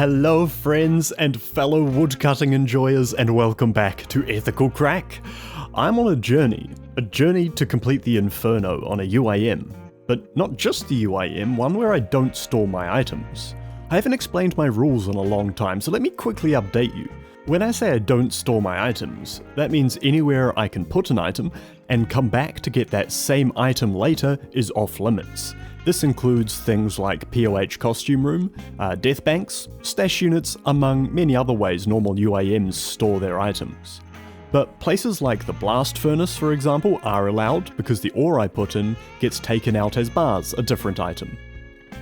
Hello friends and fellow woodcutting enjoyers, and welcome back to Ethical Krak. I'm on a journey to complete the Inferno on a UIM, but not just the UIM, one where I don't store my items. I haven't explained my rules in a long time, so let me quickly update you. When I say I don't store my items, that means anywhere I can put an item and come back to get that same item later is off limits. This includes things like POH costume room, death banks, stash units, among many other ways normal UIMs store their items. But places like the blast furnace, for example, are allowed because the ore I put in gets taken out as bars, a different item.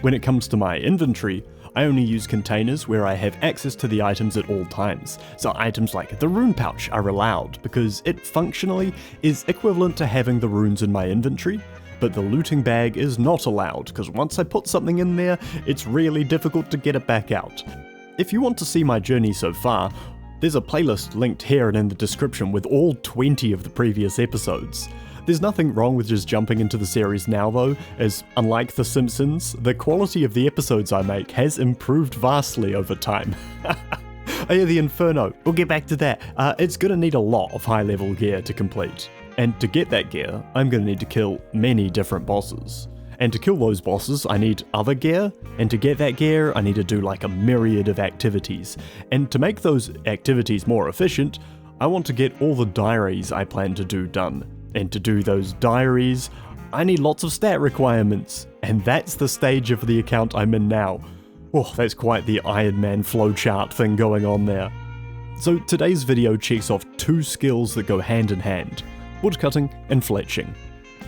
When it comes to my inventory, I only use containers where I have access to the items at all times, so items like the rune pouch are allowed because it functionally is equivalent to having the runes in my inventory, but the looting bag is not allowed because once I put something in there, it's really difficult to get it back out. If you want to see my journey so far, there's a playlist linked here and in the description with all 20 of the previous episodes. There's nothing wrong with just jumping into the series now though, as unlike The Simpsons, the quality of the episodes I make has improved vastly over time. Oh yeah, the Inferno, we'll get back to that. It's gonna need a lot of high level gear to complete. And to get that gear, I'm gonna need to kill many different bosses. And to kill those bosses, I need other gear, and to get that gear, I need to do like a myriad of activities. And to make those activities more efficient, I want to get all the diaries I plan to do done. And to do those diaries, I need lots of stat requirements. And that's the stage of the account I'm in now. Oh, that's quite the Ironman flowchart thing going on there. So today's video checks off two skills that go hand in hand: woodcutting and fletching.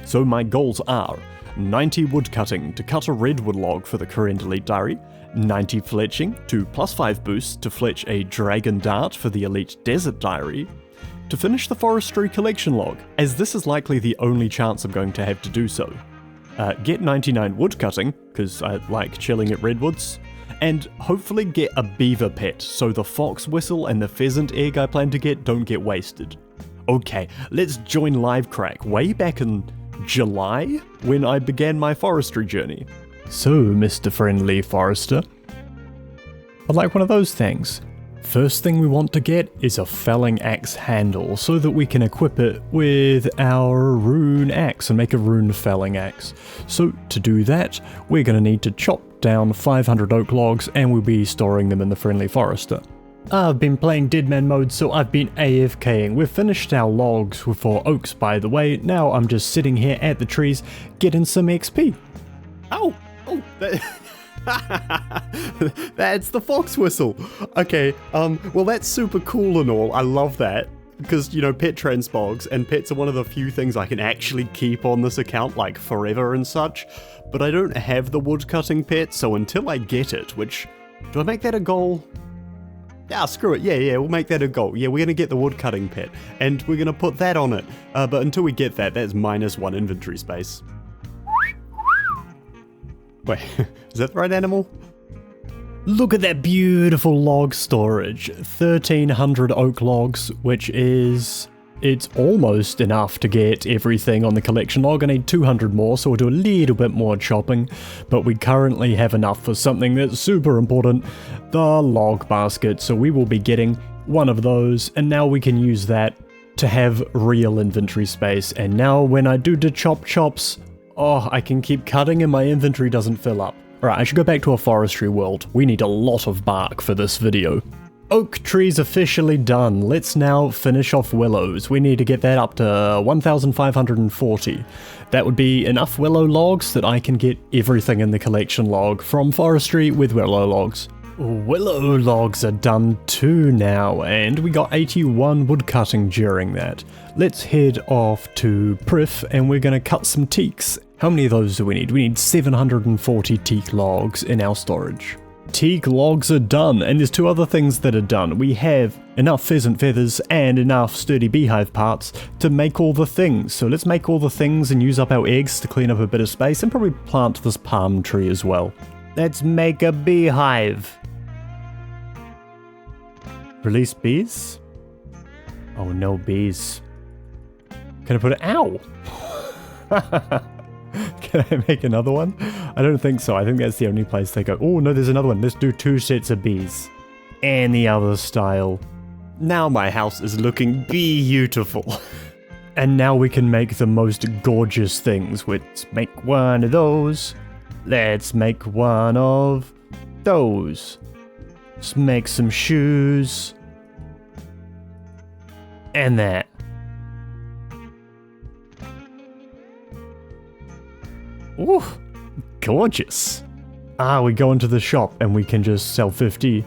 So my goals are 90 woodcutting to cut a redwood log for the current elite diary, 90 fletching to +5 boost to fletch a dragon dart for the elite desert diary, to finish the forestry collection log, as this is likely the only chance I'm going to have to do so, get 99 woodcutting, because I like chilling at redwoods, and hopefully get a beaver pet so the fox whistle and the pheasant egg I plan to get don't get wasted. Okay, let's join live Krak way back in July when I began my forestry journey. So, Mr. Friendly Forester, I'd like one of those things. First thing we want to get is a felling axe handle so that we can equip it with our rune axe and make a rune felling axe. So to do that, we're going to need to chop down 500 oak logs and we'll be storing them in the Friendly Forester. I've been playing Deadman mode, so I've been AFKing. We've finished our logs for oaks, by the way. Now I'm just sitting here at the trees getting some XP. Oh, that's the fox whistle. Okay, well that's super cool and all. I love that because, you know, pet transmogs, and pets are one of the few things I can actually keep on this account like forever and such. But I don't have the woodcutting pet, so until I get it, which, do I make that a goal? Yeah, screw it. Yeah, we'll make that a goal. Yeah, we're going to get the woodcutting pet, and we're going to put that on it. But until we get that, that's -1 inventory space. Wait, is that the right animal? Look at that beautiful log storage. 1,300 oak logs, which is... it's almost enough to get everything on the collection log. I need 200 more, so we'll do a little bit more chopping. But we currently have enough for something that's super important, the log basket. So we will be getting one of those, and now we can use that to have real inventory space. And now when I do the chops, oh, I can keep cutting and my inventory doesn't fill up. Alright, I should go back to a forestry world. We need a lot of bark for this video. Oak trees officially done. Let's now finish off willows. We need to get that up to 1,540. That would be enough willow logs that I can get everything in the collection log from forestry with willow logs. Willow logs are done too now, and we got 81 woodcutting during that. Let's head off to Prif and we're going to cut some teaks. How many of those do we need? We need 740 teak logs in our storage. Teak logs are done, and there's two other things that are done. We have enough pheasant feathers and enough sturdy beehive parts to make all the things. So let's make all the things and use up our eggs to clean up a bit of space and probably plant this palm tree as well. Let's make a beehive. Release bees? Oh, no bees. Can I put it? Ow! Can I make another one? I don't think so. I think that's the only place they go. Oh, no, there's another one. Let's do 2 sets of bees. And the other style. Now my house is looking beautiful. And now we can make the most gorgeous things. Let's make one of those. Let's make one of those. Let's make some shoes. And that. Ooh, gorgeous. We go into the shop and we can just sell 50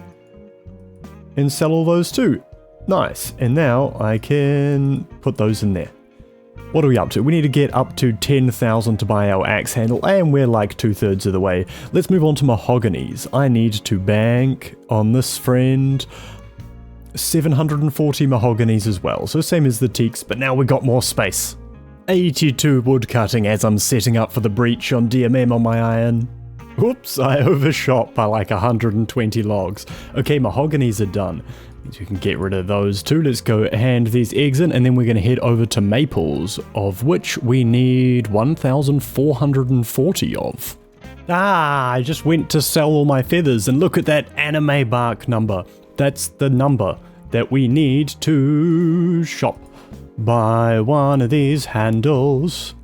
and sell all those too. Nice. And now I can put those in there. What are we up to? We need to get up to 10,000 to buy our axe handle, and we're like 2/3 of the way. Let's move on to mahoganies. I need to bank on this friend 740 mahoganies as well, so same as the teaks, but now we got more space. 82 woodcutting as I'm setting up for the breach on DMM on my iron. Whoops, I overshot by like 120 logs. Okay, mahoganies are done. So you can get rid of those too. Let's go hand these eggs in, and then we're going to head over to maples, of which we need 1,440 of. I just went to sell all my feathers, and look at that anime bark number. That's the number that we need to shop. Buy one of these handles.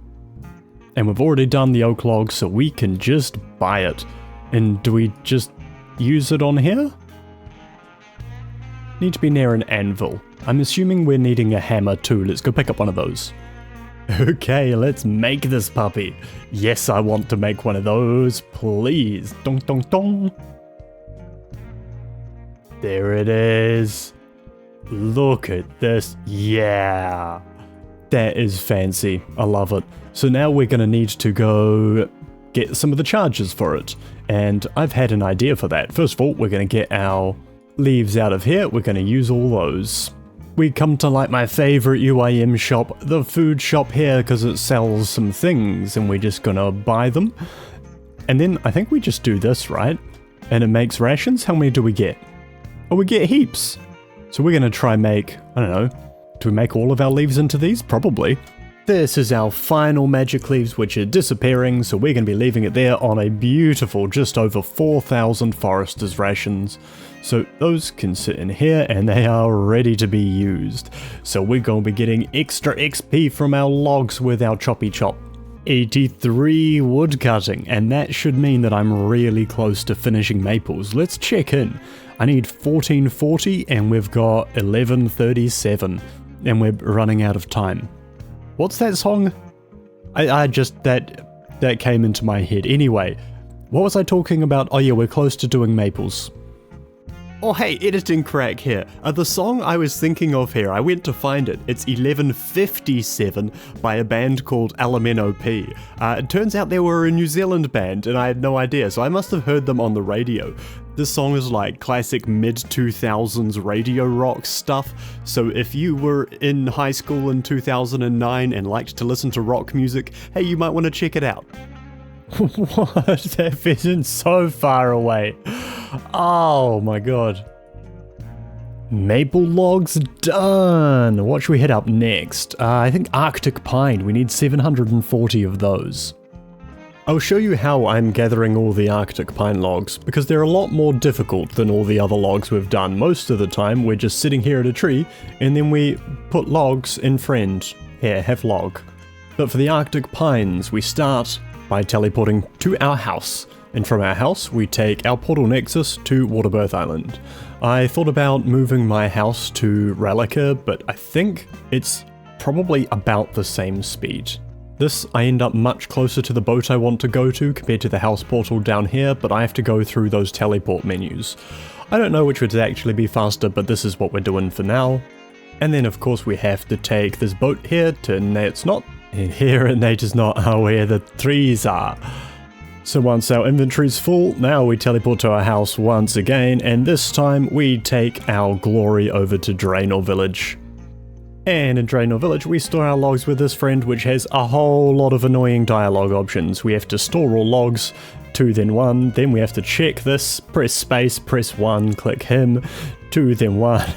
And we've already done the oak log, so we can just buy it. And do we just use it on here? Need to be near an anvil. I'm assuming we're needing a hammer too. Let's go pick up one of those. Okay, let's make this puppy. Yes, I want to make one of those. Please. Dong, dong, dong. There it is. Look at this. Yeah. That is fancy. I love it. So now we're going to need to go get some of the charges for it. And I've had an idea for that. First of all, we're going to get our leaves out of here. We're going to use all those. We come to like my favorite UIM shop, the food shop here, because it sells some things and we're just going to buy them. And then I think we just do this, right? And it makes rations. How many do we get? Oh, we get heaps. So we're going to try make, I don't know, do we make all of our leaves into these? Probably. This is our final magic leaves, which are disappearing, so we're going to be leaving it there on a beautiful just over 4,000 foresters rations. So those can sit in here and they are ready to be used. So we're going to be getting extra XP from our logs with our choppy chop. 83 wood cutting, and that should mean that I'm really close to finishing maples. Let's check in. I need 1440 and we've got 1137 and we're running out of time. What's that song? I just, that came into my head. Anyway, what was I talking about? Oh yeah, we're close to doing maples. Oh hey, editing Krak here. The song I was thinking of here, I went to find it. It's 1157 by a band called Alameno P. It turns out they were a New Zealand band and I had no idea, so I must have heard them on the radio. This song is like classic mid-2000s radio rock stuff, so if you were in high school in 2009 and liked to listen to rock music, hey, you might want to check it out. What? That vision's so far away. Oh my god. Maple logs done. What should we hit up next? I think Arctic Pine. We need 740 of those. I'll show you how I'm gathering all the Arctic Pine logs, because they're a lot more difficult than all the other logs we've done. Most of the time we're just sitting here at a tree, and then we put logs in friend. Here, have log. But for the Arctic Pines, we start by teleporting to our house. And from our house, we take our portal nexus to Waterbirth Island. I thought about moving my house to Relica, but I think it's probably about the same speed. This, I end up much closer to the boat I want to go to compared to the house portal down here, but I have to go through those teleport menus. I don't know which would actually be faster, but this is what we're doing for now. And then of course we have to take this boat here to Nate's Knot, and here at Nature's Knot are where the trees are. So once our inventory's full, now we teleport to our house once again, and this time we take our glory over to Draenor Village. And in Draenor Village, we store our logs with this friend, which has a whole lot of annoying dialogue options. We have to store all logs, 2 then 1, then we have to check this, press space, press 1, click him, 2 then 1.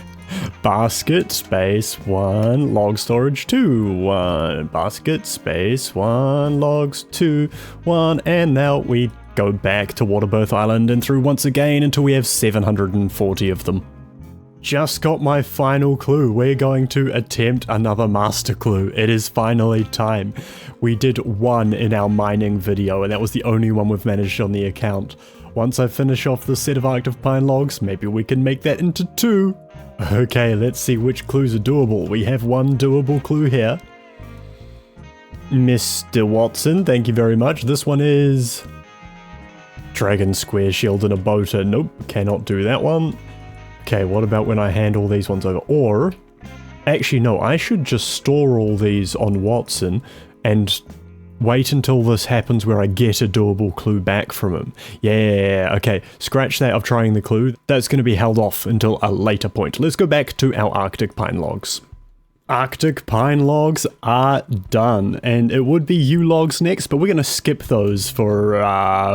Basket, space, 1, log storage, 2, 1, basket, space, 1, logs, 2, 1, and now we go back to Waterbirth Island and through once again until we have 740 of them. Just got my final clue. We're going to attempt another master clue. It is finally time. We did 1 in our mining video, and that was the only one we've managed on the account. Once I finish off the set of active pine logs, maybe we can make that into 2. Okay, let's see which clues are doable. We have 1 doable clue here. Mr. Watson, thank you very much. This one is... Dragon square shield and a boater. Nope, cannot do that one. Okay, what about when I hand all these ones over? Or, actually no, I should just store all these on Watson and wait until this happens where I get a doable clue back from him. Yeah, okay, scratch that of trying the clue. That's going to be held off until a later point. Let's go back to our Arctic pine logs. Arctic pine logs are done, and it would be U logs next, but we're going to skip those for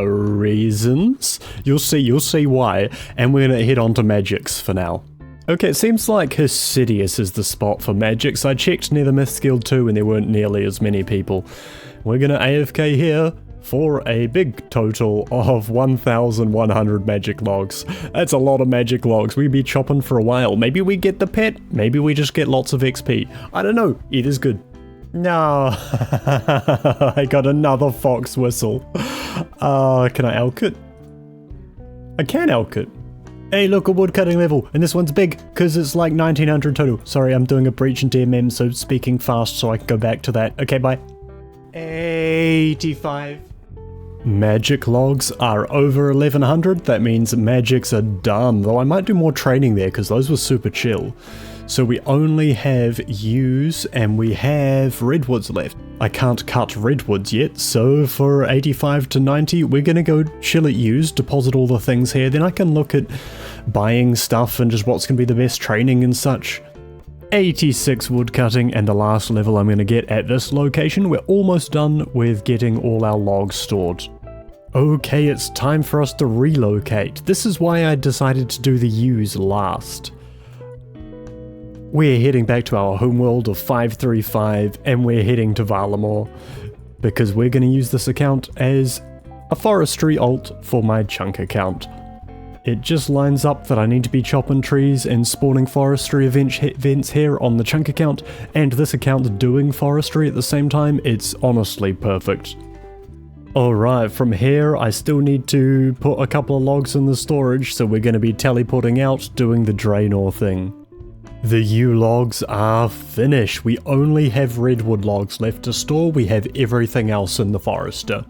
reasons. You'll see why, and we're going to head on to magics for now. Okay, it seems like Hesidius is the spot for magics. I checked near the Myths Guild too, and there weren't nearly as many people. We're going to AFK here for a big total of 1,100 magic logs. That's a lot of magic logs. We'd be chopping for a while. Maybe we get the pet, maybe we just get lots of XP. I don't know, either's good. No, I got another fox whistle. Can I elk it? I can elk it. Hey, look, a woodcutting level, and this one's big, because it's like 1900 total. Sorry, I'm doing a breach in DMM, so speaking fast so I can go back to that. Okay, bye. 85. Magic logs are over 1100, that means magics are done, though I might do more training there because those were super chill. So we only have U's and we have redwoods left. I can't cut redwoods yet, so for 85 to 90 we're gonna go chill at U's, deposit all the things here, then I can look at buying stuff and just what's gonna be the best training and such. 86 woodcutting, and the last level I'm going to get at this location. We're almost done with getting all our logs stored. Okay, it's time for us to relocate. This is why I decided to do the U's last. We're heading back to our homeworld of 535, and we're heading to Varlamore, because we're going to use this account as a forestry alt for my chunk account. It just lines up that I need to be chopping trees and spawning forestry events here on the chunk account, and this account doing forestry at the same time. It's honestly perfect. Alright, from here I still need to put a couple of logs in the storage, so we're going to be teleporting out doing the Draenor thing. The U logs are finished. We only have redwood logs left to store. We have everything else in the forester.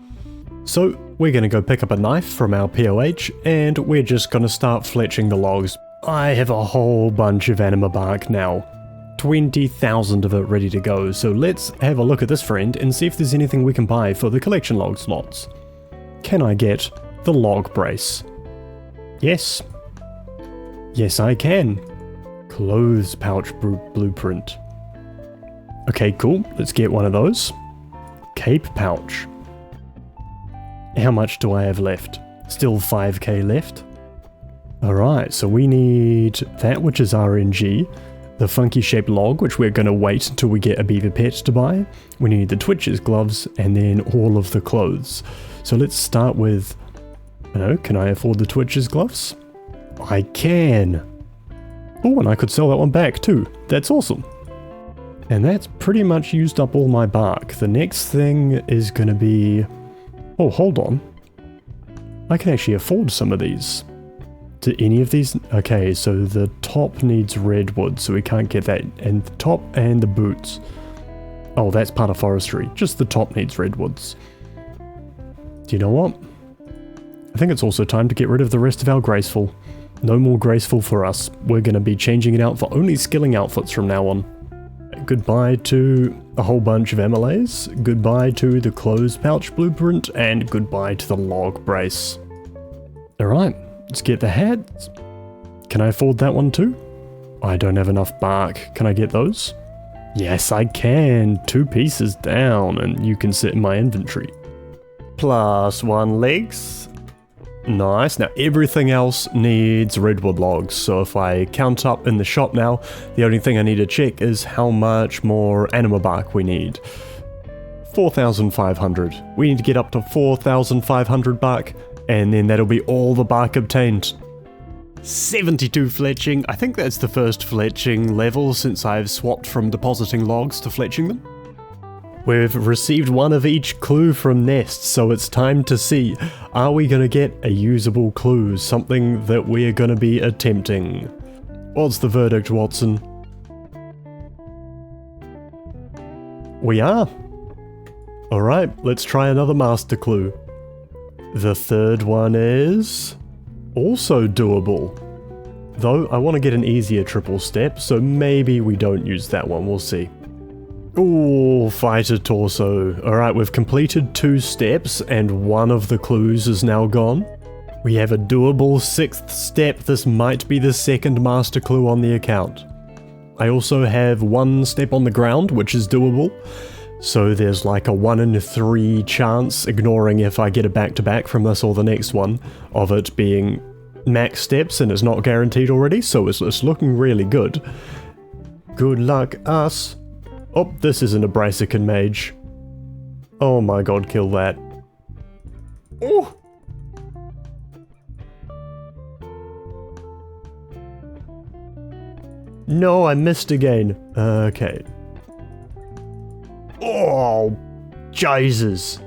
So we're going to go pick up a knife from our POH, and we're just going to start fletching the logs. I have a whole bunch of anima bark now. 20,000 of it ready to go, so let's have a look at this friend and see if there's anything we can buy for the collection log slots. Can I get the log brace? Yes. Yes, I can. Clothes pouch blueprint. Okay, cool. Let's get one of those. Cape pouch. How much do I have left? Still 5k left. Alright, so we need that, which is RNG. The funky shaped log, which we're going to wait until we get a beaver pet to buy. We need the Twitch's gloves, and then all of the clothes. So let's start with... can I afford the Twitch's gloves? I can! Oh, and I could sell that one back too. That's awesome. And that's pretty much used up all my bark. The next thing is going to be... Oh, hold on. I can actually afford some of these. Do any of these... Okay, so the top needs redwood, so we can't get that. And the top and the boots. Oh, that's part of forestry. Just the top needs redwoods. Do you know what? I think it's also time to get rid of the rest of our graceful. No more graceful for us. We're going to be changing it out for only skilling outfits from now on. Goodbye to a whole bunch of MLAs, goodbye to the clothes pouch blueprint, and goodbye to the log brace. Alright, let's get the hats. Can I afford that one too? I don't have enough bark. Can I get those? Yes, I can. 2 pieces down, and you can sit in my inventory. +1 legs. Nice. Now everything else needs redwood logs, so if I count up in the shop now, the only thing I need to check is how much more anima bark we need. 4,500. We need to get up to 4,500 bark, and then that'll be all the bark obtained. 72 fletching. I think that's the first fletching level since I've swapped from depositing logs to fletching them. We've received one of each clue from Nest, so it's time to see, are we going to get a usable clue, something that we're going to be attempting? What's the verdict, Watson? We are. Alright, let's try another master clue. The third one is also doable. Though, I want to get an easier triple step, so maybe we don't use that one, we'll see. Ooh, fighter torso. Alright, we've completed 2 steps, and one of the clues is now gone. We have a doable 6th step. This might be the second master clue on the account. I also have 1 step on the ground, which is doable. So there's like a 1 in 3 chance, ignoring if I get a back-to-back from this or the next one, of it being max steps, and it's not guaranteed already, so it's looking really good. Good luck, us. Oh, this isn't a Brassican mage. Oh my god, kill that. Oh! No, I missed again. Okay. Oh, Jesus.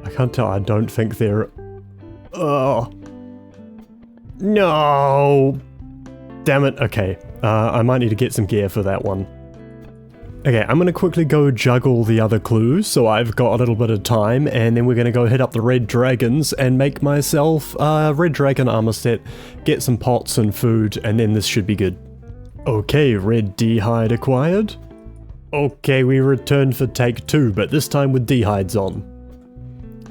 I can't tell, I don't think they're... Oh. No! Damn it, okay. I might need to get some gear for that one. Okay, I'm gonna quickly go juggle the other clues, so I've got a little bit of time, and then we're gonna go hit up the red dragons and make myself a red dragon armor set, get some pots and food, and then this should be good. Okay, red D-hide acquired. Okay, we returned for take 2, but this time with D-hides on.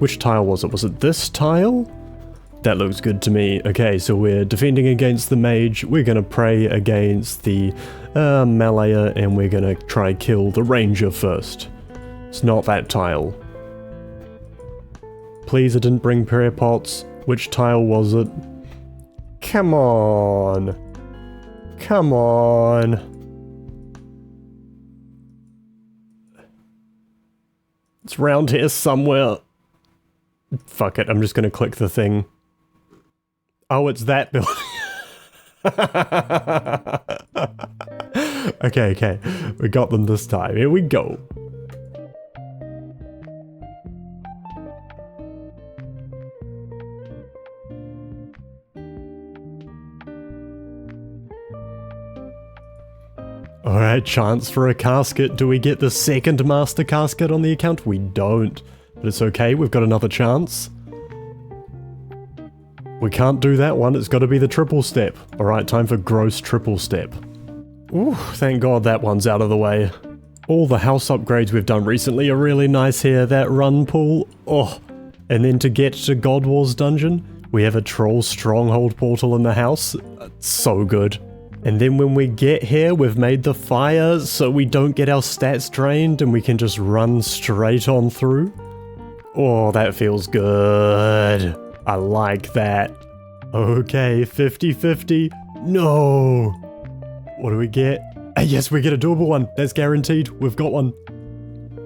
Which tile was it? Was it this tile? That looks good to me. Okay, so we're defending against the mage, we're gonna pray against the Malaya, and we're gonna try kill the ranger first. It's not that tile. Please, I didn't bring prayer pots. Which tile was it? Come on. Come on. It's round here somewhere. Fuck it, I'm just gonna click the thing. Oh, it's that building. Okay, we got them this time. Here we go. Alright, chance for a casket. Do we get the second master casket on the account? We don't. But it's okay, we've got another chance. We can't do that one, it's got to be the triple step. Alright, time for gross triple step. Ooh, thank god that one's out of the way. All the house upgrades we've done recently are really nice here. That run pool, oh. And then to get to God Wars dungeon, we have a troll stronghold portal in the house. It's so good. And then when we get here, we've made the fire so we don't get our stats drained and we can just run straight on through. Oh, that feels good. I like that. Okay, 50-50. No! What do we get? Yes, we get a doable one. That's guaranteed. We've got one.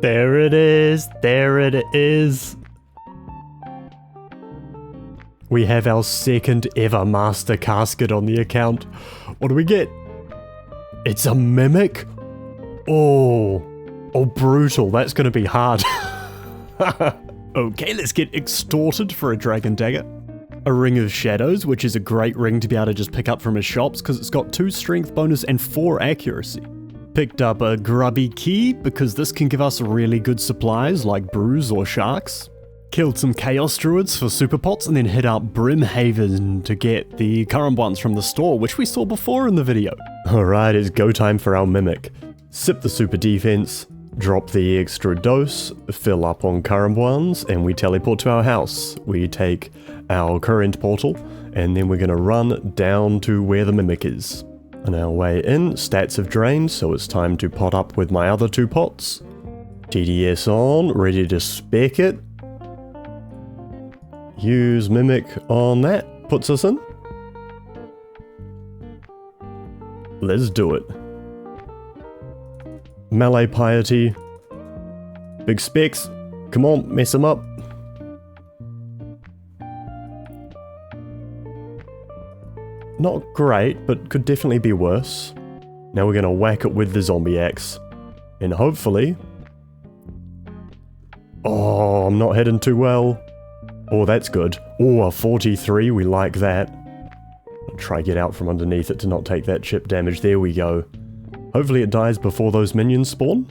There it is. There it is. We have our second ever master casket on the account. What do we get? It's a mimic? Oh. Oh, brutal. That's going to be hard. Okay, let's get extorted for a dragon dagger. A ring of shadows, which is a great ring to be able to just pick up from his shops because it's got 2 strength bonus and 4 accuracy. Picked up a grubby key because this can give us really good supplies like brews or sharks. Killed some chaos druids for super pots and then hit up Brimhaven to get the current ones from the store, which we saw before in the video. Alright, it's go time for our mimic. Sip the super defense. Drop the extra dose, fill up on current ones, and we teleport to our house. We take our current portal, and then we're going to run down to where the mimic is. On our way in, stats have drained, so it's time to pot up with my other 2 pots. TDS on, ready to spec it. Use Mimic on that, puts us in. Let's do it. Melee Piety. Big specs. Come on, mess them up. Not great, but could definitely be worse. Now we're gonna whack it with the zombie axe. And hopefully... Oh, I'm not heading too well. Oh, that's good. Oh, a 43, we like that. I'll try get out from underneath it to not take that chip damage. There we go. Hopefully it dies before those minions spawn.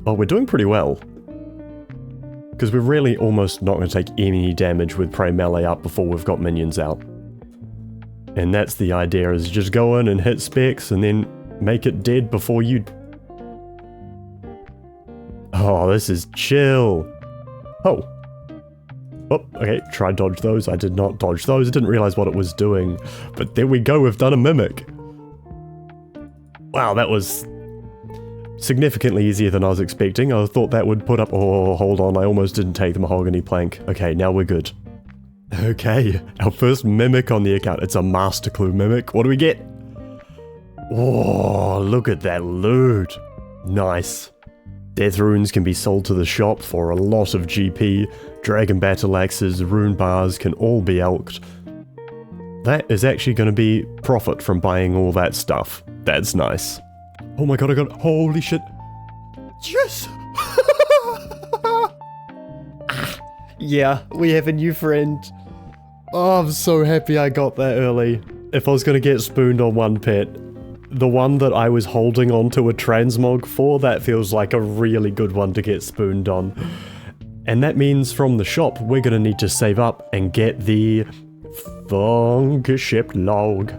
Oh, we're doing pretty well. Because we're really almost not going to take any damage with Prey Melee up before we've got minions out. And that's the idea, is just go in and hit specs and then make it dead before you... Oh, this is chill. Oh. Oh, okay, try dodge those. I did not dodge those. I didn't realize what it was doing. But there we go, we've done a Mimic. Wow, that was significantly easier than I was expecting. I thought that would put up... Oh, hold on, I almost didn't take the mahogany plank. Okay, now we're good. Okay, our first Mimic on the account. It's a Master Clue Mimic. What do we get? Oh, look at that loot. Nice. Death runes can be sold to the shop for a lot of GP. Dragon battle axes, rune bars can all be elked. That is actually going to be profit from buying all that stuff. That's nice. Oh my god, I got... Holy shit. Yes! Yeah, we have a new friend. Oh, I'm so happy I got that early. If I was going to get spooned on one pet, the one that I was holding onto a transmog for, that feels like a really good one to get spooned on. And that means from the shop, we're going to need to save up and get the Funky-shaped log.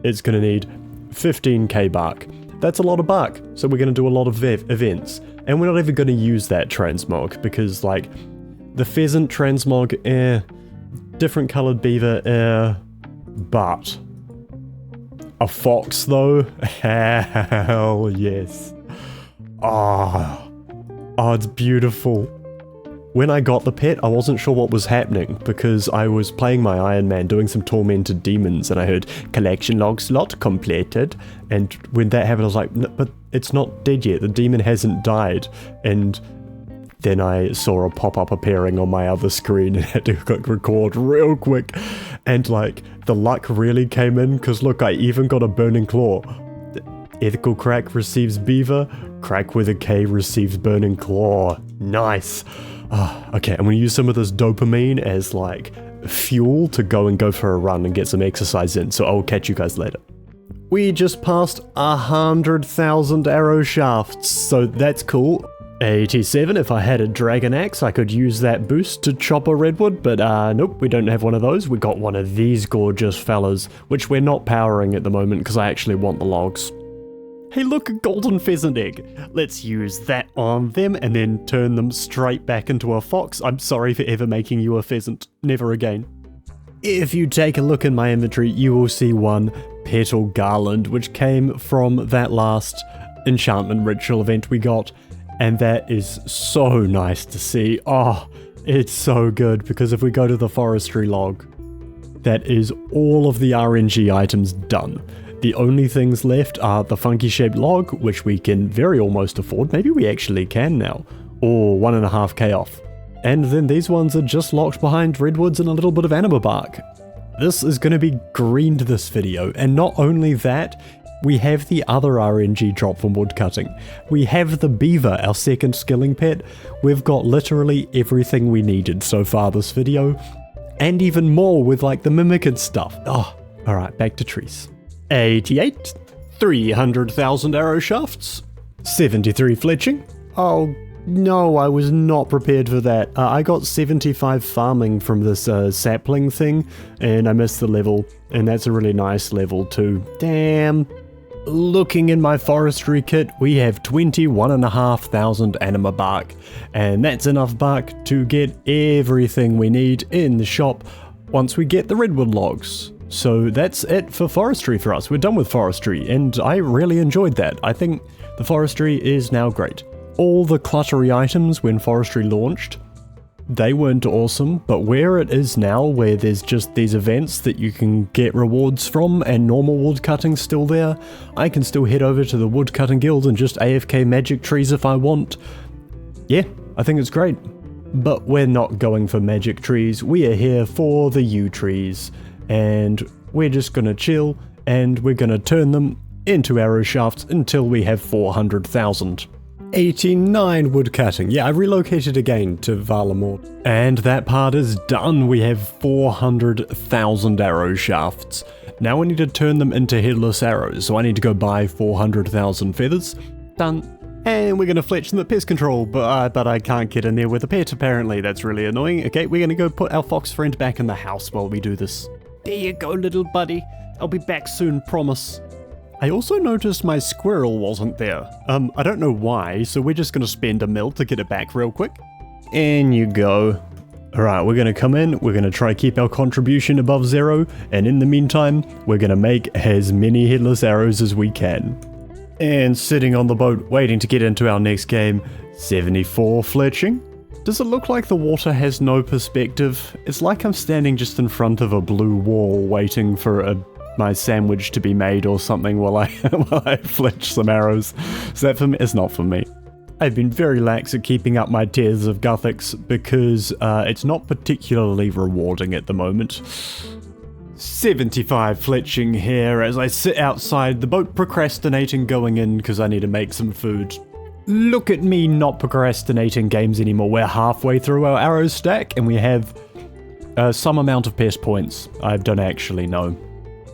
It's going to need 15k bark. That's a lot of bark, so we're going to do a lot of events. And we're not even going to use that transmog, because, like, the pheasant transmog, different coloured beaver, but a fox, though? Hell yes. Oh, it's beautiful. When I got the pet, I wasn't sure what was happening, because I was playing my Ironman doing some tormented demons, and I heard collection log slot completed, and when that happened I was like, no, but it's not dead yet, the demon hasn't died, and then I saw a pop-up appearing on my other screen and had to click record real quick, and like, the luck really came in, because look, I even got a burning claw. Ethical Krak receives beaver, Krak with a K receives burning claw. Nice. Okay, I'm gonna use some of this dopamine as like fuel to go for a run and get some exercise in, so I'll catch you guys later. We just passed 100,000 arrow shafts, so that's cool. 87, if I had a dragon axe, I could use that boost to chop a redwood, but nope, we don't have one of those. We got one of these gorgeous fellas, which we're not powering at the moment because I actually want the logs. Hey look, a golden pheasant egg. Let's use that on them and then turn them straight back into a fox. I'm sorry for ever making you a pheasant. Never again. If you take a look in my inventory, you will see one petal garland, which came from that last enchantment ritual event we got. And that is so nice to see. Oh, it's so good, because if we go to the forestry log, that is all of the RNG items done. The only things left are the funky shaped log, which we can very almost afford. Maybe we actually can now. Or 1.5k off. And then these ones are just locked behind redwoods and a little bit of anima bark. This is going to be greened this video, and not only that, we have the other RNG drop from woodcutting. We have the beaver, our second skilling pet. We've got literally everything we needed so far this video, and even more with like the mimic and stuff. Oh, alright, back to trees. 88, 300,000 arrow shafts, 73 fletching. Oh no, I was not prepared for that. I got 75 farming from this sapling thing, and I missed the level, and that's a really nice level too. Damn. Looking in my forestry kit, we have 21,500 anima bark, and that's enough bark to get everything we need in the shop once we get the redwood logs. So that's it for forestry for us. We're done with forestry, and I really enjoyed that. I think the forestry is now great. All the cluttery items when forestry launched, they weren't awesome, but where it is now, where there's just these events that you can get rewards from and normal woodcutting's still there, I can still head over to the Woodcutting Guild and just AFK magic trees if I want. Yeah, I think it's great. But we're not going for magic trees, we are here for the yew trees, and we're just gonna chill, and we're gonna turn them into arrow shafts until we have 400,000. 89 woodcutting. Yeah, I relocated again to Varlamore. And that part is done. We have 400,000 arrow shafts. Now we need to turn them into headless arrows, so I need to go buy 400,000 feathers. Done. And we're going to fletch them at pest control, but I can't get in there with a pet apparently. That's really annoying. Okay, we're going to go put our fox friend back in the house while we do this. There you go, little buddy. I'll be back soon, promise. I also noticed my squirrel wasn't there. I don't know why, so we're just gonna spend a mil to get it back real quick. In you go. Alright, we're gonna come in, we're gonna try keep our contribution above 0, and in the meantime, we're gonna make as many headless arrows as we can. And sitting on the boat, waiting to get into our next game, 74 fletching. Does it look like the water has no perspective? It's like I'm standing just in front of a blue wall waiting for my sandwich to be made or something while I fletch some arrows. Is that for me? It's not for me. I've been very lax at keeping up my tiers of Gothics because it's not particularly rewarding at the moment. 75 fletching here as I sit outside the boat procrastinating going in because I need to make some food. Look at me not procrastinating games anymore. We're halfway through our arrow stack and we have some amount of pest points. I don't actually know.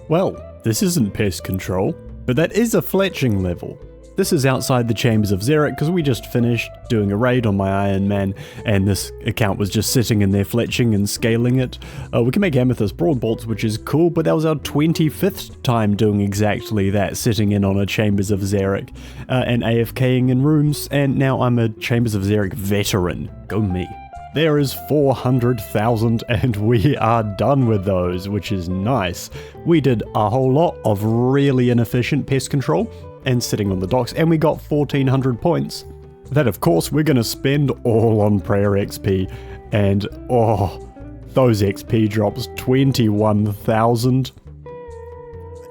Well, this isn't pest control, but that is a fletching level. This is outside the Chambers of Xeric because we just finished doing a raid on my Ironman and this account was just sitting in there fletching and scaling it. We can make amethyst broadbolts, which is cool, but that was our 25th time doing exactly that, sitting in on a Chambers of Xeric and AFKing in rooms, and now I'm a Chambers of Xeric veteran. Go me. There is 400,000 and we are done with those, which is nice. We did a whole lot of really inefficient pest control and sitting on the docks, and we got 1,400 points. That, of course, we're going to spend all on prayer XP, and oh, those XP drops, 21,000.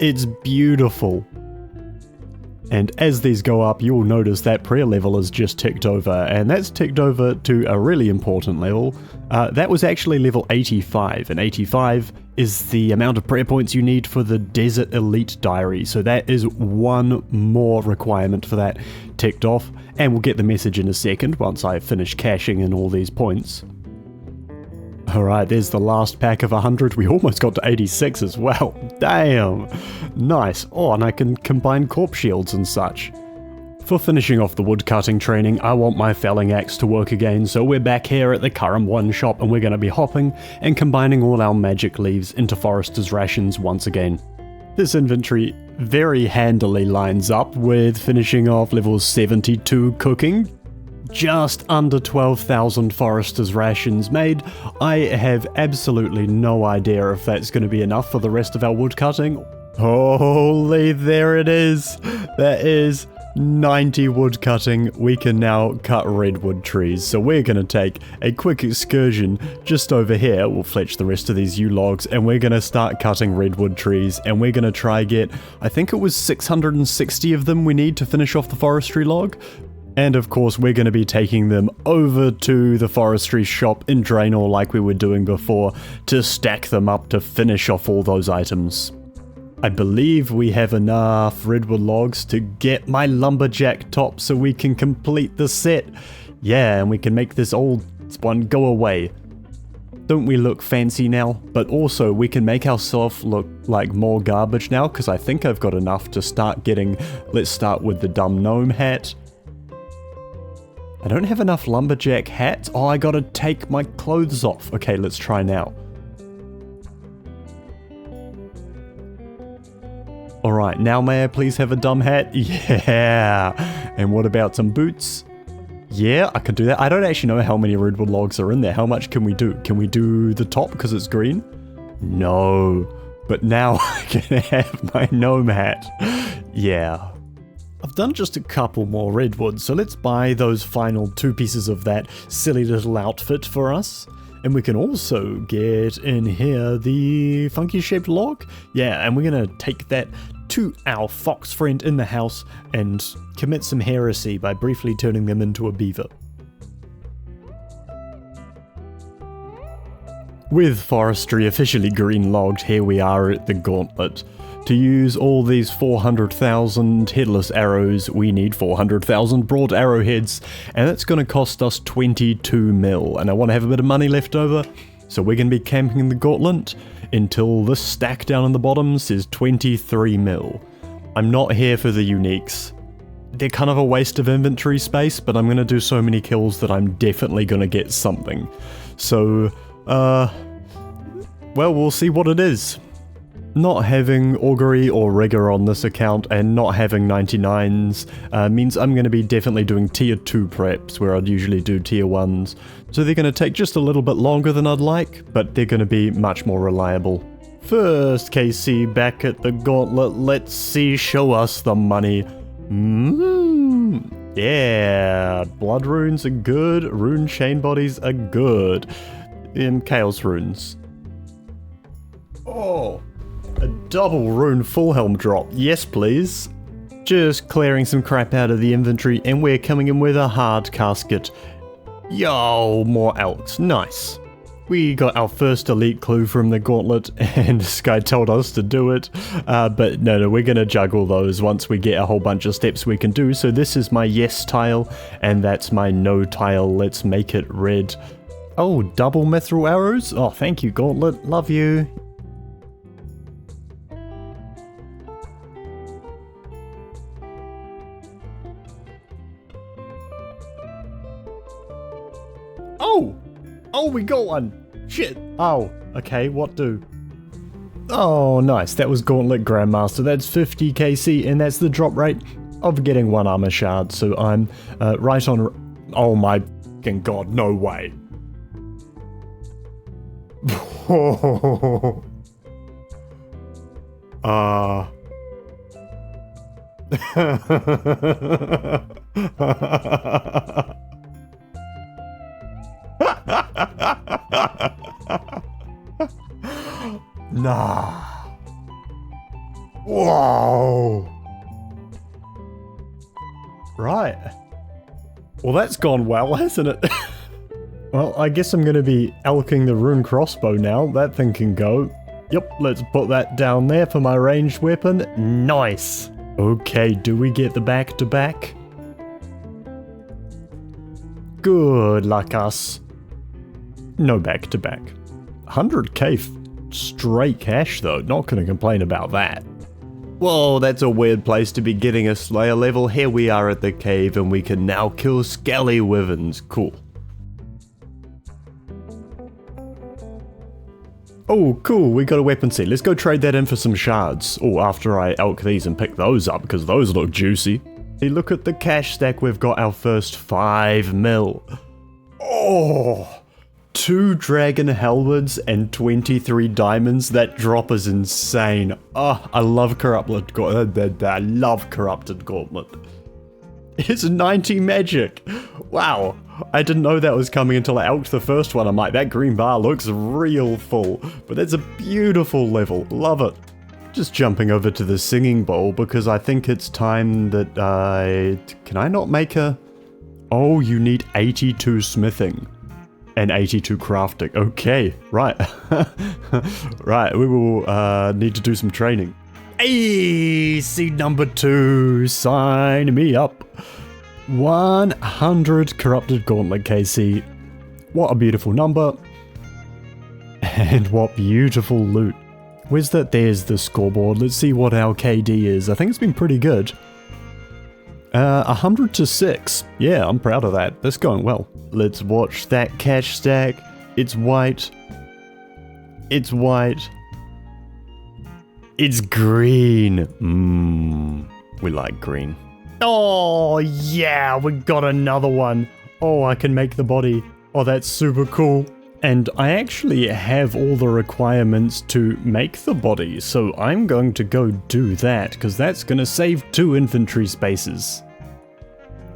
It's beautiful. And as these go up, you'll notice that prayer level is just ticked over, and that's ticked over to a really important level. That was actually level 85, and 85 is the amount of prayer points you need for the Desert Elite Diary, so that is one more requirement for that ticked off, and we'll get the message in a second once I finish cashing in all these points. Alright, there's the last pack of 100. We almost got to 86 as well. Damn! Nice. Oh, and I can combine corpse shields and such. For finishing off the woodcutting training, I want my felling axe to work again, so we're back here at the Currum 1 shop and we're going to be hopping and combining all our magic leaves into Forester's rations once again. This inventory very handily lines up with finishing off level 72 cooking. Just under 12,000 Forester's rations made. I have absolutely no idea if that's going to be enough for the rest of our woodcutting. Holy, there it is. That is 90 woodcutting. We can now cut redwood trees. So we're going to take a quick excursion just over here. We'll fletch the rest of these yew logs and we're going to start cutting redwood trees. And we're going to try get, I think it was 660 of them we need to finish off the forestry log. And of course we're going to be taking them over to the forestry shop in Draenor like we were doing before to stack them up to finish off all those items. I believe we have enough redwood logs to get my lumberjack top so we can complete the set. Yeah, and we can make this old one go away. Don't we look fancy now? But also we can make ourselves look like more garbage now because I think I've got enough to start getting, let's start with the dumb gnome hat. I don't have enough lumberjack hats. Oh, I gotta take my clothes off. Okay, let's try now. Alright, now may I please have a dumb hat? Yeah! And what about some boots? Yeah, I can do that. I don't actually know how many redwood logs are in there. How much can we do? Can we do the top because it's green? No. but now I can have my gnome hat. Yeah. I've done just a couple more redwood, so let's buy those final 2 pieces of that silly little outfit for us. And we can also get in here the funky shaped log. Yeah, and we're gonna take that to our fox friend in the house and commit some heresy by briefly turning them into a beaver. With forestry officially green-logged, here we are at the gauntlet. To use all these 400,000 headless arrows, we need 400,000 broad arrowheads, and that's going to cost us 22 mil. And I want to have a bit of money left over, so we're going to be camping the gauntlet until this stack down in the bottom says 23 mil. I'm not here for the uniques. They're kind of a waste of inventory space, but I'm going to do so many kills that I'm definitely going to get something. So, well, we'll see what it is. Not having augury or rigor on this account and not having 99s means I'm going to be definitely doing tier 2 preps where I'd usually do tier 1s. So they're going to take just a little bit longer than I'd like, but they're going to be much more reliable. First, KC back at the gauntlet, let's see, show us the money. Yeah, blood runes are good, rune chain bodies are good. Chaos runes. Oh. A double rune full helm drop, yes please. Just clearing some crap out of the inventory and we're coming in with a hard casket. Yo, more elks, nice. We got our first elite clue from the gauntlet and this guy told us to do it. But no, we're gonna juggle those once we get a whole bunch of steps we can do. So this is my yes tile and that's my no tile, let's make it red. Oh, double mithril arrows? Oh, thank you gauntlet, love you. Oh, we got one! Shit! Oh, okay, what do? Oh, nice, that was Gauntlet Grandmaster, that's 50 KC, and that's the drop rate of getting 1 armor shard, so I'm right on... Oh my f***ing god, no way! Nah. Whoa. Right. Well, that's gone well, hasn't it? Well, I guess I'm going to be elking the rune crossbow now. That thing can go. Yep, let's put that down there for my ranged weapon. Nice. Okay, do we get the back-to-back? Good luck, us. No back-to-back. 100k straight cash, though. Not going to complain about that. Whoa, that's a weird place to be getting a Slayer level. Here we are at the cave, and we can now kill Skelly Wyverns. Cool. Oh, cool, we got a weapon set. Let's go trade that in for some shards. Oh, after I elk these and pick those up, because those look juicy. Hey, look at the cash stack. We've got our first 5 mil. Oh! 2 dragon halberds and 23 diamonds. That drop is insane. Oh, I love corrupted gauntlet. I love corrupted gauntlet. It's 90 magic. Wow. I didn't know that was coming until I elked the first one. I'm like, that green bar looks real full. But that's a beautiful level. Love it. Just jumping over to the singing bowl because I think it's time that I... Can I not make a... Oh, you need 82 smithing. And 82 crafting. Okay, right. Right, we will need to do some training. Hey, seed number 2, sign me up. 100 corrupted gauntlet KC. What a beautiful number. And what beautiful loot. Where's that? There's the scoreboard. Let's see what our KD is. I think it's been pretty good. 100 to 6. Yeah, I'm proud of that. That's going well. Let's watch that cash stack. It's white. It's white. It's green. We like green. Oh, yeah, we got another one. Oh, I can make the body. Oh, that's super cool. And I actually have all the requirements to make the body, so I'm going to go do that, because that's going to save 2 inventory spaces.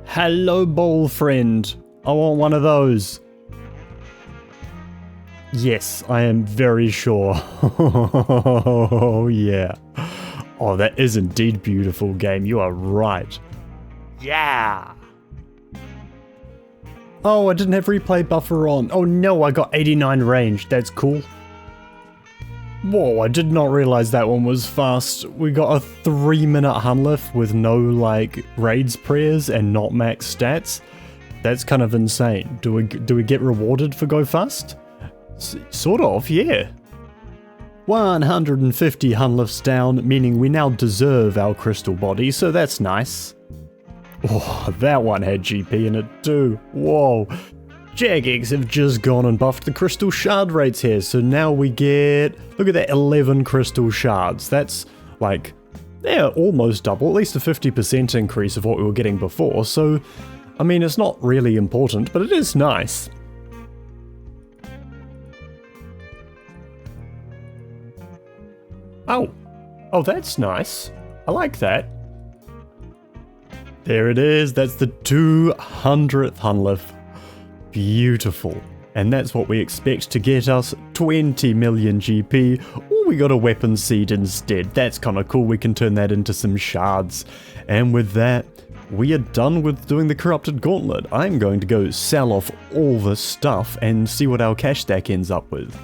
Hello, bowl friend. I want one of those. Yes, I am very sure. Oh, yeah. Oh, that is indeed beautiful, game. You are right. Yeah. Oh, I didn't have replay buffer on. Oh no, I got 89 range. That's cool. Whoa, I did not realize that one was fast. We got a 3-minute Hunlift with no, like, raids prayers and not max stats. That's kind of insane. Do we get rewarded for go fast? Sort of, yeah. 150 Hunlifts down, meaning we now deserve our crystal body, so that's nice. Oh, that one had GP in it too. Whoa. Jagex have just gone and buffed the crystal shard rates here, so now we get, look at that, 11 crystal shards. That's like, yeah, almost double, at least a 50% increase of what we were getting before, so, I mean, it's not really important, but it is nice. Oh, that's nice. I like that. There it is, that's the 200th Hunlift. Beautiful. And that's what we expect to get us 20 million GP. Oh, we got a weapon seed instead. That's kind of cool, we can turn that into some shards. And with that, we are done with doing the Corrupted Gauntlet. I'm going to go sell off all the stuff and see what our cash stack ends up with.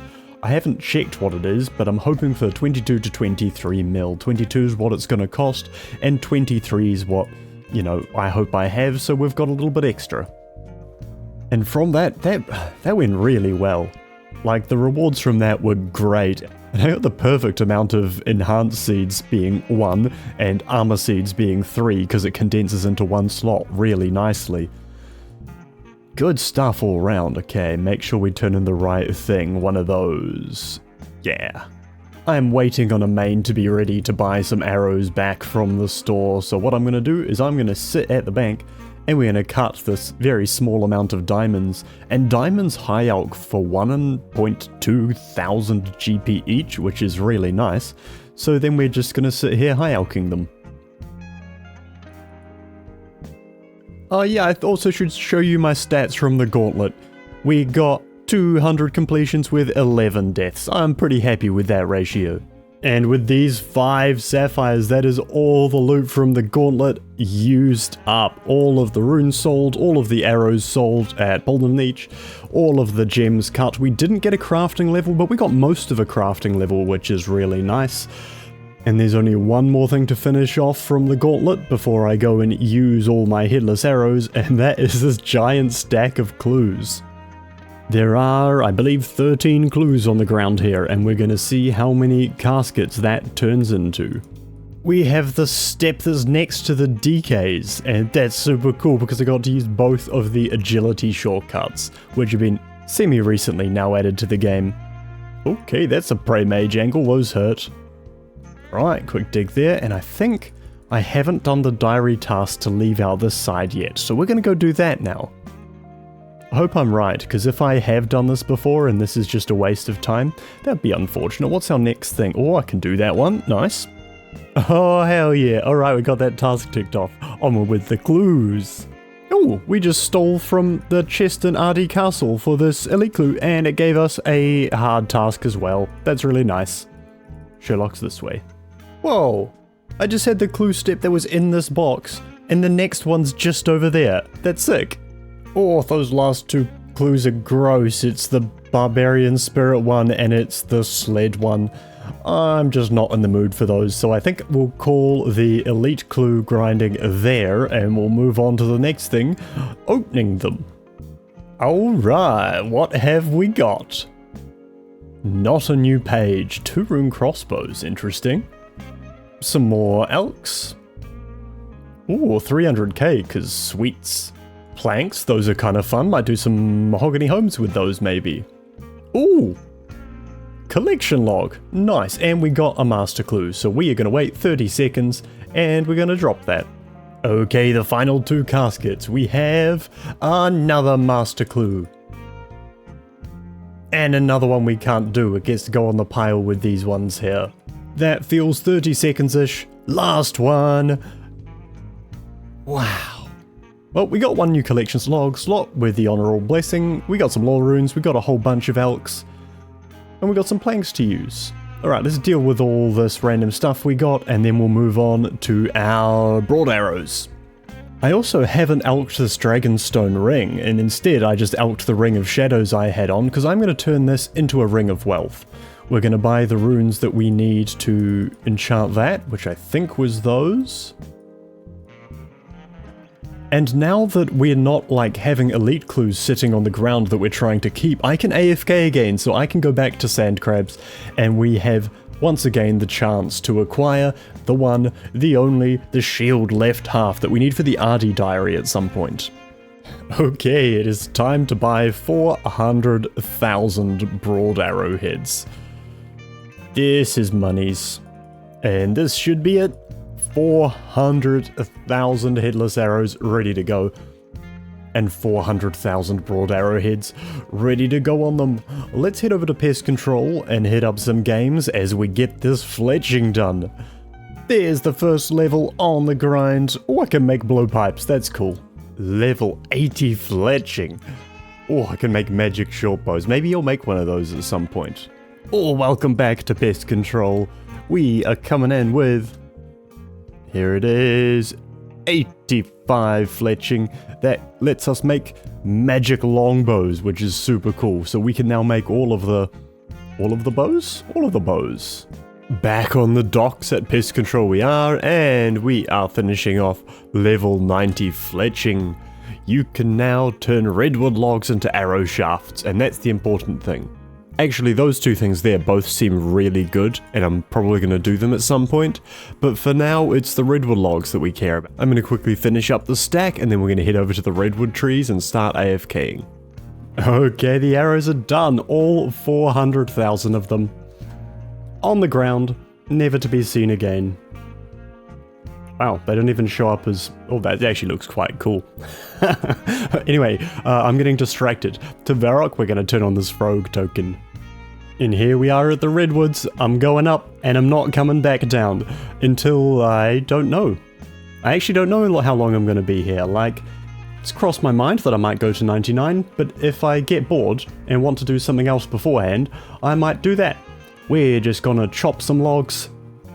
I haven't checked what it is, but I'm hoping for 22 to 23 mil. 22 is what it's going to cost, and 23 is what, you know, I hope I have, so we've got a little bit extra. And from that went really well. Like, the rewards from that were great. And I got the perfect amount of enhanced seeds being 1, and armor seeds being 3, because it condenses into one slot really nicely. Good stuff all around. Okay, make sure we turn in the right thing, one of those. Yeah. I'm waiting on a main to be ready to buy some arrows back from the store, so what I'm going to do is I'm going to sit at the bank and we're going to cut this very small amount of diamonds, and diamonds high alch for 1.2 thousand GP each, which is really nice, so then we're just going to sit here high alching them. Oh yeah, I also should show you my stats from the gauntlet. We got 200 completions with 11 deaths. I'm pretty happy with that ratio. And with these 5 sapphires, that is all the loot from the gauntlet used up. All of the runes sold, all of the arrows sold at Bolden Leech, all of the gems cut. We didn't get a crafting level, but we got most of a crafting level, which is really nice. And there's only one more thing to finish off from the gauntlet before I go and use all my headless arrows, and that is this giant stack of clues. There are, I believe, 13 clues on the ground here, and we're going to see how many caskets that turns into. We have the step that's next to the decays, and that's super cool because I got to use both of the agility shortcuts, which have been semi-recently now added to the game. Okay, that's a prey mage angle, those hurt. Right, quick dig there, and I think I haven't done the diary task to leave out this side yet, so we're going to go do that now. I hope I'm right, because if I have done this before and this is just a waste of time, that'd be unfortunate. What's our next thing? Oh, I can do that one. Nice. Oh, hell yeah. Alright, we got that task ticked off. Onward with the clues. Oh, we just stole from the chest in RD Castle for this elite clue, and it gave us a hard task as well. That's really nice. Sherlock's this way. Whoa, I just had the clue step that was in this box, and the next one's just over there. That's sick. Oh, those last 2 clues are gross. It's the Barbarian Spirit one, and it's the Sled one. I'm just not in the mood for those, so I think we'll call the elite clue grinding there, and we'll move on to the next thing, opening them. Alright, what have we got? Not a new page. 2 rune crossbows, interesting. Some more elks. Ooh, 300k, cause sweets. Planks, those are kind of fun. Might do some mahogany homes with those, maybe. Ooh! Collection log. Nice, and we got a master clue, so we are going to wait 30 seconds, and we're going to drop that. Okay, the final 2 caskets. We have another master clue. And another one we can't do. It gets to go on the pile with these ones here. That feels 30 seconds-ish. Last one. Wow. Well, we got one new collection log slot with the Honorable Blessing. We got some lore runes. We got a whole bunch of elks. And we got some planks to use. Alright, let's deal with all this random stuff we got, and then we'll move on to our broad arrows. I also haven't elked this Dragonstone ring, and instead I just elked the Ring of Shadows I had on, because I'm going to turn this into a Ring of Wealth. We're going to buy the runes that we need to enchant that, which I think was those. And now that we're not like having elite clues sitting on the ground that we're trying to keep, I can AFK again, so I can go back to sand crabs, and we have once again the chance to acquire the one, the only, the shield left half that we need for the Ardi diary at some point. Okay, it is time to buy 400,000 broad arrowheads. This is monies. And this should be it. 400,000 headless arrows ready to go. And 400,000 broad arrowheads ready to go on them. Let's head over to pest control and hit up some games as we get this fletching done. There's the first level on the grind. Oh, I can make blowpipes, that's cool. Level 80 fletching. Oh, I can make magic short bows. Maybe I'll make one of those at some point. Oh, welcome back to pest control. We are coming in with... Here it is, 85 fletching. That lets us make magic longbows, which is super cool. So we can now make all of the bows? All of the bows. Back on the docks at pest control we are, and we are finishing off level 90 fletching. You can now turn redwood logs into arrow shafts, and that's the important thing. Actually, those two things there both seem really good, and I'm probably going to do them at some point, but for now, it's the redwood logs that we care about. I'm going to quickly finish up the stack, and then we're going to head over to the redwood trees and start AFKing. Okay, the arrows are done, all 400,000 of them. On the ground, never to be seen again. Wow, they don't even show up as... Oh, that actually looks quite cool. Anyway, I'm getting distracted. To Varrock, we're going to turn on this rogue token. And here we are at the redwoods. I'm going up, and I'm not coming back down. Until I don't know. I actually don't know how long I'm going to be here. Like, it's crossed my mind that I might go to 99, but if I get bored and want to do something else beforehand, I might do that. We're just going to chop some logs,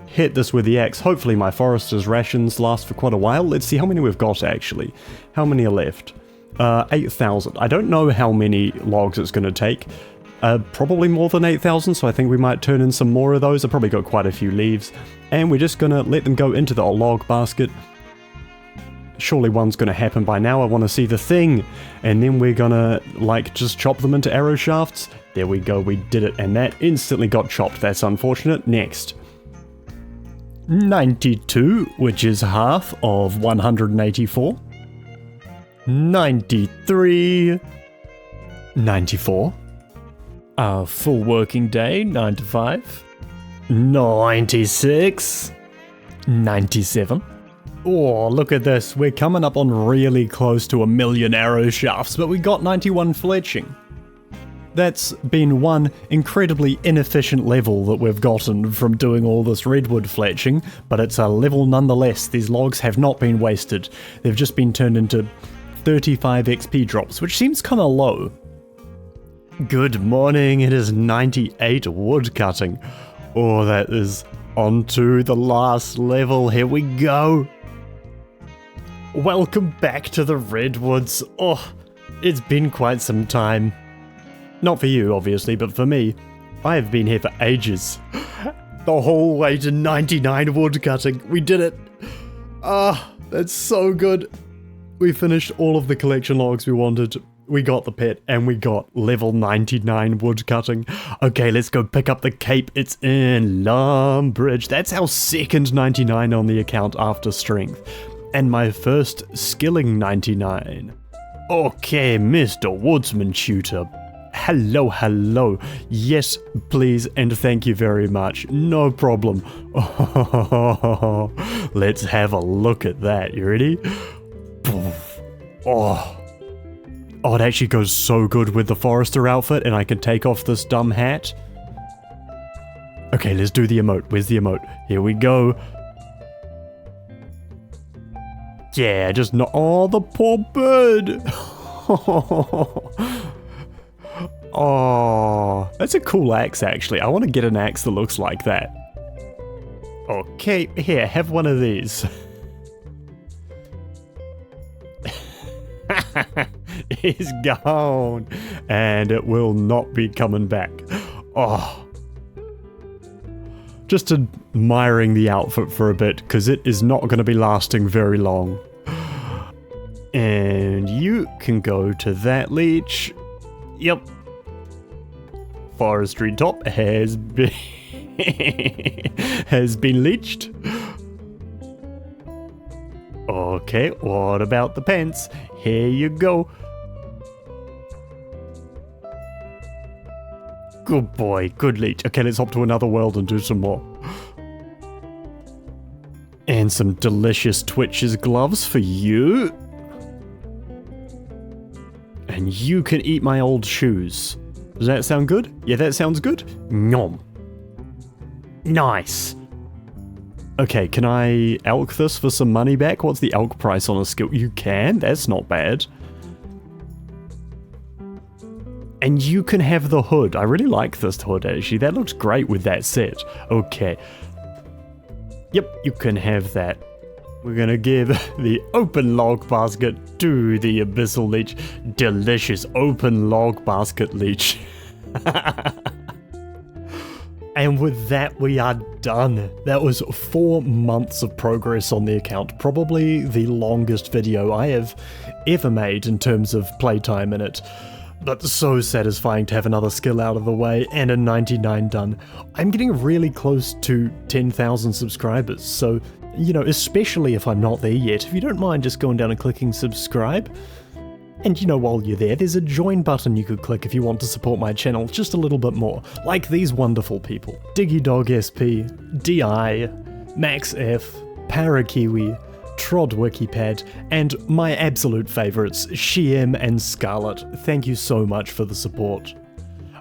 hit this with the axe. Hopefully my forester's rations last for quite a while. Let's see how many we've got actually. How many are left? 8,000. I don't know how many logs it's going to take. Probably more than 8,000, so I think we might turn in some more of those. I've probably got quite a few leaves. And we're just going to let them go into the log basket. Surely one's going to happen by now. I want to see the thing. And then we're going to, like, just chop them into arrow shafts. There we go, we did it. And that instantly got chopped. That's unfortunate. Next. 92, which is half of 184. 93. 94. A full working day, 9 to 5. 96. 97. Oh, look at this. We're coming up on really close to 1,000,000 arrow shafts, but we got 91 fletching. That's been one incredibly inefficient level that we've gotten from doing all this redwood fletching, but it's a level nonetheless. These logs have not been wasted. They've just been turned into 35 XP drops, which seems kind of low. Good morning, it is 98 woodcutting. Oh, that is onto the last level. Here we go. Welcome back to the redwoods. Oh, it's been quite some time. Not for you, obviously, but for me, I have been here for ages. The whole way to 99 woodcutting. We did it. Ah, that's so good. We finished all of the collection logs we wanted. We got the pet, and we got level 99 woodcutting. Okay, let's go pick up the cape. It's in Lumbridge. That's our second 99 on the account after strength. And my first skilling 99. Okay, Mr. Woodsman Tutor. Hello, hello. Yes, please, and thank you very much. No problem. Oh, let's have a look at that. You ready? Oh, Oh, it actually goes so good with the Forester outfit, and I can take off this dumb hat. Okay, let's do the emote. Where's the emote? Here we go. Yeah, just not. Oh, the poor bird. Oh, that's a cool axe, actually. I want to get an axe that looks like that. Okay, here, have one of these. It's gone, and it will not be coming back. Oh. Just admiring the outfit for a bit, because it is not going to be lasting very long. And you can go to that leech. Yep. Forestry top has been has been leached. Okay, what about the pants? Here you go. Good boy, good leech. Okay, let's hop to another world and do some more. And some delicious Twitches gloves for you. And you can eat my old shoes. Does that sound good? Yeah, that sounds good. Nom. Nice. Okay, can I elk this for some money back? What's the elk price on a skill? You can? That's not bad. And you can have the hood. I really like this hood, actually. That looks great with that set. Okay. Yep, you can have that. We're gonna give the open log basket to the abyssal leech. Delicious open log basket leech. And with that, we are done. That was 4 months of progress on the account. Probably the longest video I have ever made in terms of playtime in it. But so satisfying to have another skill out of the way and a 99 done. I'm getting really close to 10,000 subscribers, so, you know, especially if I'm not there yet, if you don't mind just going down and clicking subscribe. And you know, while you're there, there's a join button you could click if you want to support my channel just a little bit more, like these wonderful people. DiggyDogSP, DI, MaxF, Parakiwi, TrodWikipad, and my absolute favourites, Shiem and Scarlet. Thank you so much for the support.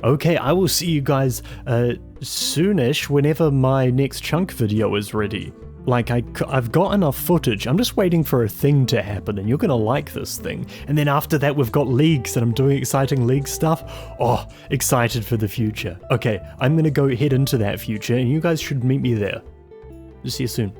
Okay, I will see you guys soonish whenever my next chunk video is ready. Like, I've got enough footage, I'm just waiting for a thing to happen, and you're gonna like this thing. And then after that, we've got leagues, and I'm doing exciting league stuff. Oh, excited for the future. Okay, I'm gonna go head into that future, and you guys should meet me there. See you soon.